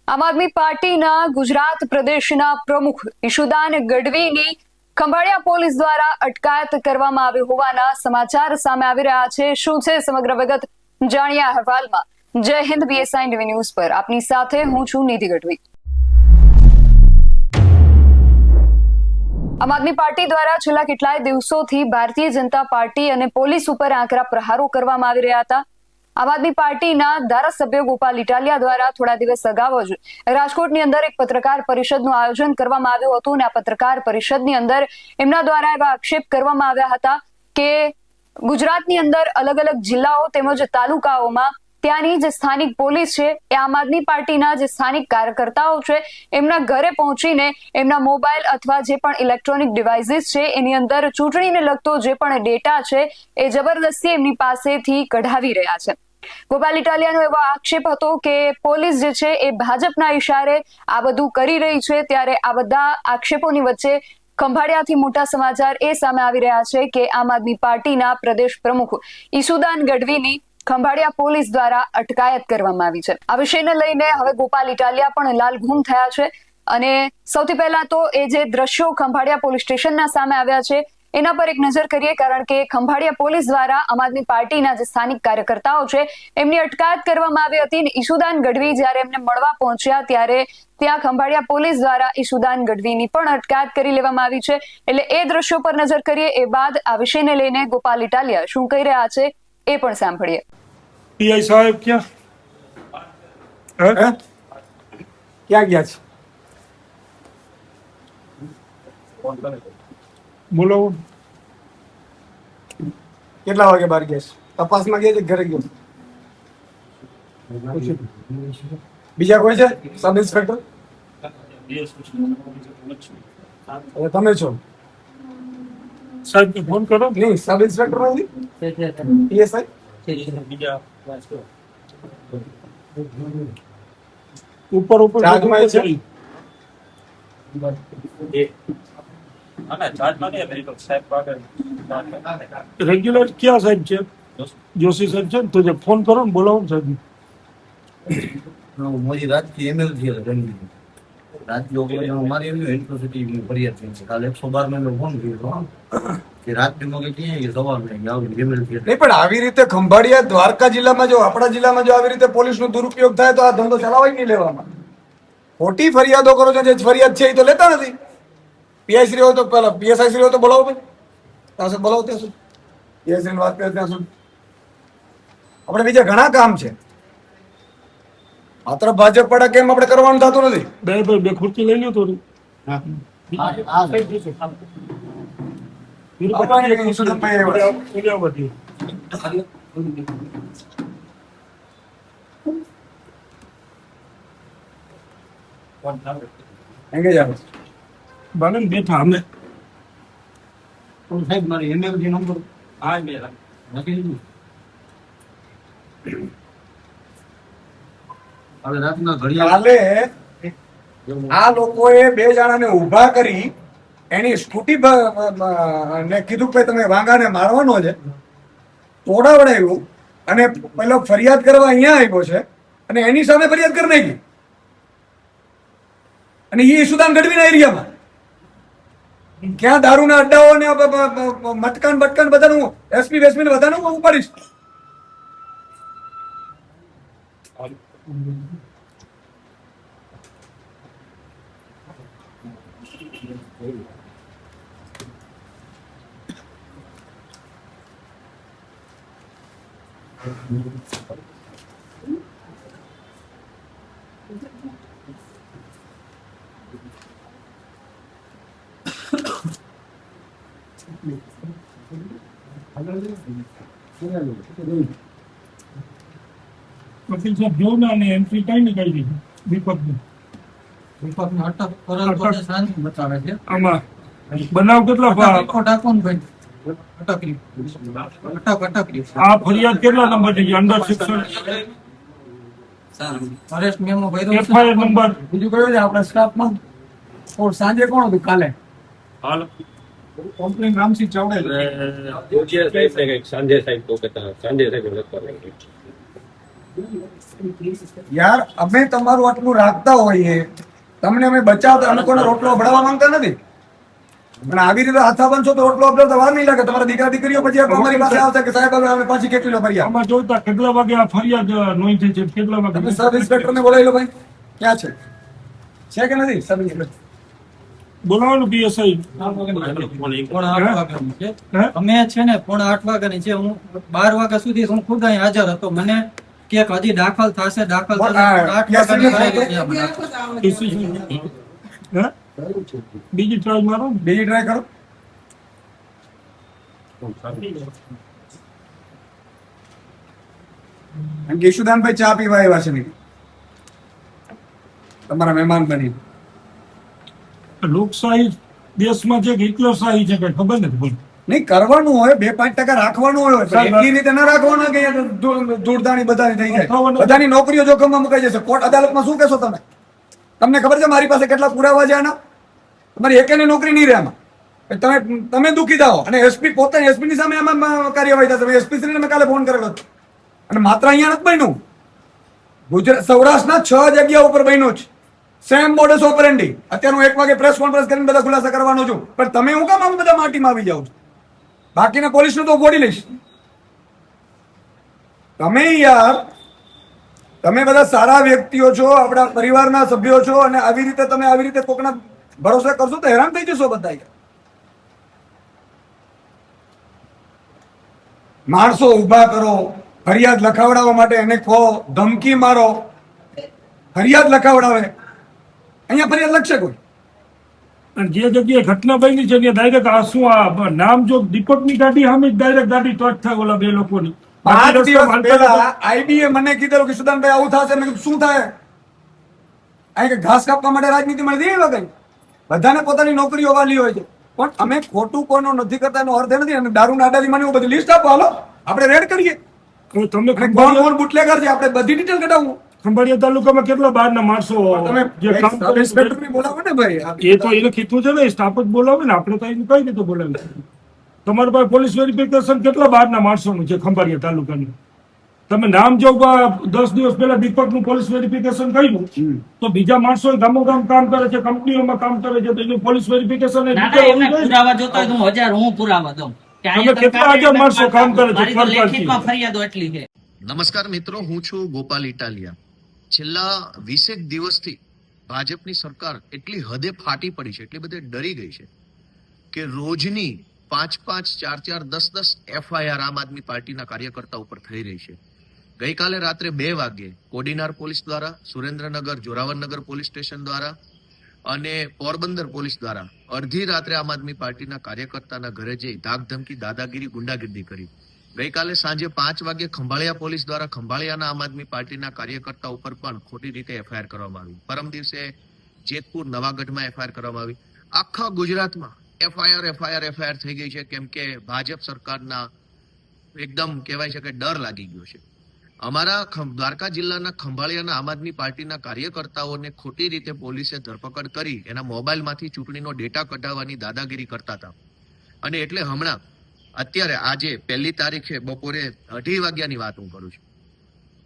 આમ આદમી પાર્ટીના ગુજરાત પ્રદેશના પ્રમુખ ઈશુદાન ગઢવીની ખંભાળિયા પોલીસ દ્વારા અટકાયત કરવામાં આવી હોવાના સમાચાર સામે આવી રહ્યા છે। શું છે સમગ્ર વિગત જાણીએ અહેવાલમાં। જય હિન્દ, બીએસઆઈ ટીવી ન્યૂઝ પર આપની સાથે હું છું નિધિ ગઢવી। આમ આદમી પાર્ટી દ્વારા છેલ્લા કેટલાય દિવસોથી ભારતીય જનતા પાર્ટી અને પોલીસ ઉપર આકરા પ્રહારો કરવામાં આવી રહ્યા હતા। આમ આદમી પાર્ટીના ધારાસભ્ય ગોપાલ ઇટાલિયા દ્વારા થોડા દિવસ અગાઉ જ રાજકોટની અંદર એક પત્રકાર પરિષદનું આયોજન કરવામાં આવ્યું હતું અને આ પત્રકાર પરિષદની અંદર એમના દ્વારા એવા આક્ષેપ કરવામાં આવ્યા હતા કે ગુજરાતની અંદર અલગ અલગ જિલ્લાઓ તેમજ તાલુકાઓમાં ત્યાંની જે સ્થાનિક પોલીસ છે એ આમ આદમી પાર્ટીના જે સ્થાનિક કાર્યકર્તાઓ છે એમના ઘરે પહોંચીને એમના મોબાઈલ અથવા જે પણ ઇલેક્ટ્રોનિક ડિવાઇસીસ છે એની અંદર ચૂંટણીને લગતો જે પણ ડેટા છે એ જબરદસ્તી એમની પાસેથી કઢાવી રહ્યા છે। ગોપાલ ઇટાલિયાનો એવો આક્ષેપ હતો કે પોલીસ જે છે એ ભાજપના ઇશારે આ બધું કરી રહી છે। ત્યારે આ બધા આક્ષેપોની વચ્ચે ખંભાળિયાથી મોટા સમાચાર એ સામે આવી રહ્યા છે કે આમ આદમી પાર્ટીના પ્રદેશ પ્રમુખ ઈશુદાન ગઢવીની ખંભાળિયા પોલીસ દ્વારા અટકાયત કરવામાં આવી છે। આ વિષયને લઈને હવે ગોપાલ ઇટાલિયા પણ લાલઘૂમ થયા છે અને સૌથી પહેલા તો એ જે દ્રશ્યો ખંભાળિયા પોલીસ સ્ટેશનના સામે આવ્યા છે એના પર એક નજર કરીએ, કારણ કે ખંભાળિયા પોલીસ દ્વારા આમ આદમી પાર્ટીના જે સ્થાનિક કાર્યકર્તાઓ છે એમની અટકાયત કરવામાં આવી હતી। ઈશુદાન ગઢવી જ્યારે એમને મળવા પહોંચ્યા ત્યારે ત્યાં ખંભાળિયા પોલીસ દ્વારા ઈશુદાન ગઢવીની પણ અટકાયત કરી લેવામાં આવી છે। એટલે એ દ્રશ્યો પર નજર કરીએ, એ બાદ આ વિષયને લઈને ગોપાલ ઇટાલિયા શું કહી રહ્યા છે એ પણ સાંભળીએ। પીઆઈ સાહેબ ક્યાં ગયા છે? બોલો, કેટલા વાગે બહાર ગયા છે? તપાસમાં ગયા છે, ઘરે ગયો? બીજા કોઈ છે? સબ ઇન્સ્પેક્ટર તમે છો? સાહેબ ફોન કરો। નહીં, સબ ઇન્સ્પેક્ટર નથી, પીએસઆઈ ઉપર ચાર્જમાં છે। રેગ્યુલર ક્યાં સાહેબ છે? જોશી સાહેબ છે ને, તો જે ફોન કરો ને, બોલાવો ને સાહેબ। મોદી રાજથી એમએલથી રાજ્ય મારી યુનિવર્સિટી ફરિયાદ થઈ છે। કાલે 112 નો ફોન કર્યો કે રાજ્યમાં કઈ ક્યાંય સવાલ નહીં એમએલથી નહીં, પણ આવી રીતે ખંભાળિયા દ્વારકા જિલ્લામાં જો આપણા જિલ્લામાં જો આવી રીતે પોલીસનો દુરુપયોગ થાય તો આ ધંધો ચલાવાય નહીં લેવામાં। ખોટી ફરિયાદો કરો છો, જે ફરિયાદ છે એ તો લેતા નથી। પીઆઈ શ્રી હોય તો પેલા પીએસઆઈ શ્રી હોય તો બોલાવો ભાઈ, ત્યાં સુધી બોલાવો, ત્યાં સુધી પીઆઈ વાત કરે ત્યાં સુધી આપણે બીજા ઘણા કામ છે। માત્ર ભાજપ પડા કેમ આપણે કરવાનું થતું નથી। બે ખુરશી લઈ લ્યો તો બને બેઠા અમે સાહેબ મારી એમએલજી નંબર નથી હવે રાતના કાલે આ લોકોએ બે જણાને ઉભા કરી એની સ્કૂટી ને કીધું કે તમે વાંગાને મારવાનો છે, તોડાવડાવ્યું અને પેલો ફરિયાદ કરવા અહીંયા આવ્યો છે અને એની સામે ફરિયાદ કરી નાખી। અને એ ઈશુદાન ગઢવીના એરિયામાં ક્યાં દારૂના અડ્ડાઓ ને મટકાન બટકાન બધાનું એસપી વેસપી ને બધાનું ઉપાડીશ। વકીલ સાહેબ જો ને એન્ટ્રી કઈ ને કઈ દીધી દીપકની અટક બતાવે છે। આમાં બનાવ કેટલા આ ફરિયાદ કેટલા નંબર છે? અંડર સેક્શન અરેસ્ટ મેમો ભર્યો છે, એફઆઈઆર નંબર બીજું કયું છે આપણા સ્ટાફમાં? સાંજે કોણ હતું? કાલે હાલ કમ્પ્લેન રામસિંહ ચાવડે સંજય સાહેબ તો કહેતા સંજય સાહેબ લખવા યાર અમે તમારું આટલું રાખતા હોઈએ, તમને અમે બચાવતા, અમે કોઈને રોટલો ભરાવા માંગતા નથી. અને આવી રીતે હાથા બનશો તો રોટલો અપડો વાર નહીં લાગે. તમારા દીકરા દીકરીઓ પછી અમારી પાસે આવશે કે સાહેબ હવે અમે પાછી કેટલી લો ફરિયાદ. આમાં જોતા કેટલા વાગે આ ફરિયાદ નોંધી છે, કેટલા વાગે તમે સબ ઇન્સ્પેક્ટરને બોલાવી લો ભાઈ, ક્યાં છે કે નથી સબ ઇન્સ્પેક્ટર? બોલાવવાનું પીએસઆઈ અમે છે ને 8:30 વાગ્યાની છે, હું 12 વાગ્યા સુધી હું ખુદ અહીં હાજર હતો. મને કે હજી દાખલ થશે, દાખલ થશે. 8 વાગ્યાની બીજી ટ્રાય મારો, બીજી ટ્રાય કરો. એમ કે ઈશુદાનભાઈ ચા પીવા આવ્યા છે નહીં, તમારા મહેમાન બની. લોકશાહી દેશમાં છે કે હિટલરશાહી છે કઈ ખબર નથી બોલ. નહીં કરવાનું હોય, 2-5% રાખવાનું હોય, પણ એટલી રીતે ના રાખવાનું કે ધૂળધાણી બધાની થઈ જાય, બધાની નોકરીઓ જોખમમાં મુકાઈ જશે. કોર્ટ અદાલતમાં શું કહેશો તમે? તમને ખબર છે મારી પાસે કેટલા પુરાવા છે આના? તમારી એકેની નોકરી નહીં રહે આમાં. તમે દુખી થાઓ અને એસપી પોતે એસપી ની સામે આમાં કાર્યવાહી થશે. એસપી શ્રીને મેં કાલે ફોન કરેલો હતો. અને માત્ર અહીંયા નથી બન્યું, ગુજરાત સૌરાષ્ટ્રના 6 જગ્યા ઉપર બન્યું છે સેમ મોડસ ઓપરેન્ડી. અત્યારે હું 1 વાગે પ્રેસ કોન્ફરન્સ કરીને બધા ખુલાસા કરવાનો છું, પણ તમે હું કામ આમ બધા માટીમાં આવી જાવ છો? બાકીના પોલીસનું તો બોડી લઈશ. તમે યાર, તમે બધા સારા વ્યક્તિઓ છો, આપણા પરિવારના સભ્યો છો, અને આવી રીતે તમે આવી રીતે કોકના ભરોસે કરશો તો હેરાન થઈ જશો બધા. માણસો ઉભા કરો, ફરિયાદ લખાવડાવવા માટે એને કહો, ધમકી મારો, ફરિયાદ લખાવડાવે. અહીંયા ફરિયાદ લખશે કોઈ? અને જે જગ્યાએ ઘટના બની છે ત્યાં ડાયરેક્ટ આ શું આ નામ જો દીપકની ગાડી સામે ડાયરેક્ટ ગાડી ટચ થાય ઓલા 2 લોકોની. 5 દિવસ પહેલા આઈબીએ મને કીધેલું કે સુદાનભાઈ આવું થશે. મેં કીધું શું થાય? અહીં કે ઘાસ કાપવા માટે રાજનીતિ મળતી એવા કઈ બધાને પોતાની નોકરીઓ વાલી હોય છે, પણ અમે ખોટું કોઈનો નથી કરતા એનો અર્થ નથી. અને દારૂના આડાથી મને બધી લિસ્ટ આપો, હાલો આપણે રેડ કરીએ. તમે કોણ બુટલેગર છે આપણે બધી ડિટેલ કઢાવું. ખંભાળિયા તાલુકામાં કેટલા બહારના માણસો તમે જે કામ સબ ઇન્સ્પેક્ટરને બોલાવો ને ભાઈ. એ તો એને કીધું છે ને, સ્ટાફ જ બોલાવે ને, આપણે તો એને કઈ રીતે બોલાવે? તમારી પાસે પોલીસ વેરિફિકેશન કેટલા બહારના માણસોનું છે ખંભાળિયા તાલુકાનું? તમે નામ જો 10 દિવસ પહેલા દીપકનું પોલીસ વેરિફિકેશન કર્યું તો બીજા માણસો ગામો ગામ કામ કરે છે, કંપનીઓમાં કામ કરે છે, તો એનું પોલીસ વેરિફિકેશન પુરાવા જોતા હોય તો હું 1000 હું પુરાવા દઉં કે અહીંયા તમે કેટલા હજાર માણસો કામ કરે છે? મારી તો લેખિતમાં ફરિયાદો એટલી છે. નમસ્કાર મિત્રો, હું છું ગોપાલ ઇટાલિયા. છેલ્લા 20 દિવસથી ભાજપની સરકાર એટલી હદે ફાટી પડી છે, એટલી બધે ડરી ગઈ છે કે રોજની 5-5, 4-4, 10-10 એફઆઈઆર આમ આદમી પાર્ટીના કાર્યકર્તા ઉપર થઈ રહી છે. ગઈકાલે રાત્રે 2 વાગ્યે કોડીનાર પોલીસ દ્વારા, સુરેન્દ્રનગર જોરાવરનગર પોલીસ સ્ટેશન દ્વારા અને પોરબંદર પોલીસ દ્વારા અડધી રાત્રે આમ આદમી પાર્ટીના કાર્યકર્તાના ઘરે જઈ ધાકધમકી, દાદાગીરી, ગુંડાગીરી કરી. ગઈકાલે સાંજે 5 વાગે ખંભાળિયા પોલીસ દ્વારા ખંભાળિયાના આમ આદમી પાર્ટીના કાર્યકર્તા ઉપર પણ ખોટી રીતે એફઆઈઆર કરવામાં આવી. પરમ દિવસે જેતપુર નવાગઢમાં એફઆઈઆર કરવામાં આવી. આખા ગુજરાતમાં એફઆઈઆર થઈ ગઈ છે, કેમ કે ભાજપ સરકારના એકદમ કહેવાય છે કે ડર લાગી ગયો છે. અમારા દ્વારકા જિલ્લાના ખંભાળિયાના આમ આદમી પાર્ટીના કાર્યકર્તાઓને ખોટી રીતે પોલીસે ધરપકડ કરી એના મોબાઈલમાંથી ચૂંટણીનો ડેટા કઢાવવાની દાદાગીરી કરતા હતા. અને એટલે હમણાં અત્યારે આજે 1 તારીખે બપોરે 2:30 વાગ્યાની વાત હું કરું છું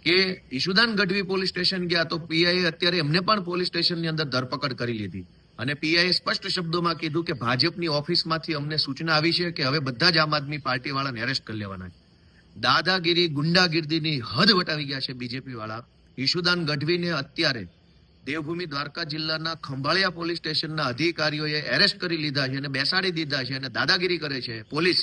કે ઈશુદાન ગઢવી પોલીસ સ્ટેશન ગયા તો પીઆઈએ અત્યારે એમને પણ પોલીસ સ્ટેશનની અંદર ધરપકડ કરી લીધી. અને પીઆઈએ સ્પષ્ટ શબ્દોમાં કીધું કે ભાજપની ઓફિસમાંથી અમને સૂચના આવી છે કે હવે બધા જ આમ આદમી પાર્ટી વાળાને એરેસ્ટ કરી લેવાના છે. દાદાગીરી, ગુંડાગીર્દીની હદ વટાવી ગયા છે બીજેપી વાળા. ઈશુદાન ગઢવીને અત્યારે દેવભૂમિ દ્વારકા જિલ્લાના ખંભાળિયા પોલીસ સ્ટેશનના અધિકારીઓએ એરેસ્ટ કરી લીધા છે અને બેસાડી દીધા છે અને દાદાગીરી કરે છે પોલીસ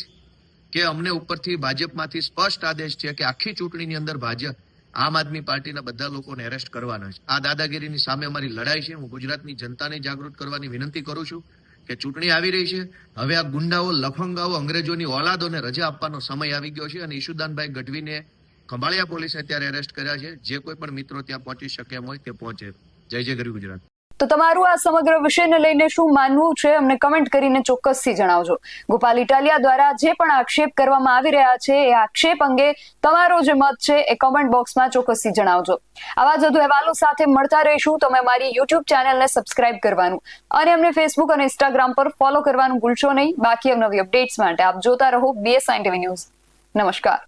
કે અમને ઉપરથી ભાજપમાંથી સ્પષ્ટ આદેશ છે કે આખી ચૂંટણીની અંદર ભાજપ આમ આદમી પાર્ટીના બધા લોકોને એરેસ્ટ કરવાના છે. આ દાદાગીરીની સામે અમારી લડાઈ છે. હું ગુજરાતની જનતાને જાગૃત કરવાની વિનંતી કરું છું કે ચૂંટણી આવી રહી છે, હવે આ ગુંડાઓ, લફંગાઓ, અંગ્રેજોની ઓલાદોને રજા આપવાનો સમય આવી ગયો છે. અને ઈશુદાનભાઈ ગઢવીને ખંભાળિયા પોલીસે અત્યારે એરેસ્ટ કર્યા છે. જે કોઈ પણ મિત્રો ત્યાં પહોંચી શકે એમ હોય તે પહોંચે. જય જય ગરવી ગુજરાત. તો તમારું આ સમગ્ર વિષયને લઈને શું માનવું છે અમને કમેન્ટ કરીને ચોક્કસથી જણાવજો. ગોપાલ ઇટાલિયા દ્વારા જે પણ આક્ષેપ કરવામાં આવી રહ્યા છે એ આક્ષેપ અંગે તમારો જે મત છે એ કમેન્ટ બોક્સમાં ચોક્કસથી જણાવજો. આવા જ વધુ અહેવાલો સાથે મળતા રહીશું. તમે અમારી યુટ્યુબ ચેનલને સબસ્ક્રાઇબ કરવાનું અને અમને ફેસબુક અને ઇન્સ્ટાગ્રામ પર ફોલો કરવાનું ભૂલશો નહીં. બાકી અવનવી અપડેટ્સ માટે આપ જોતા રહો BSI TV ન્યૂઝ. નમસ્કાર.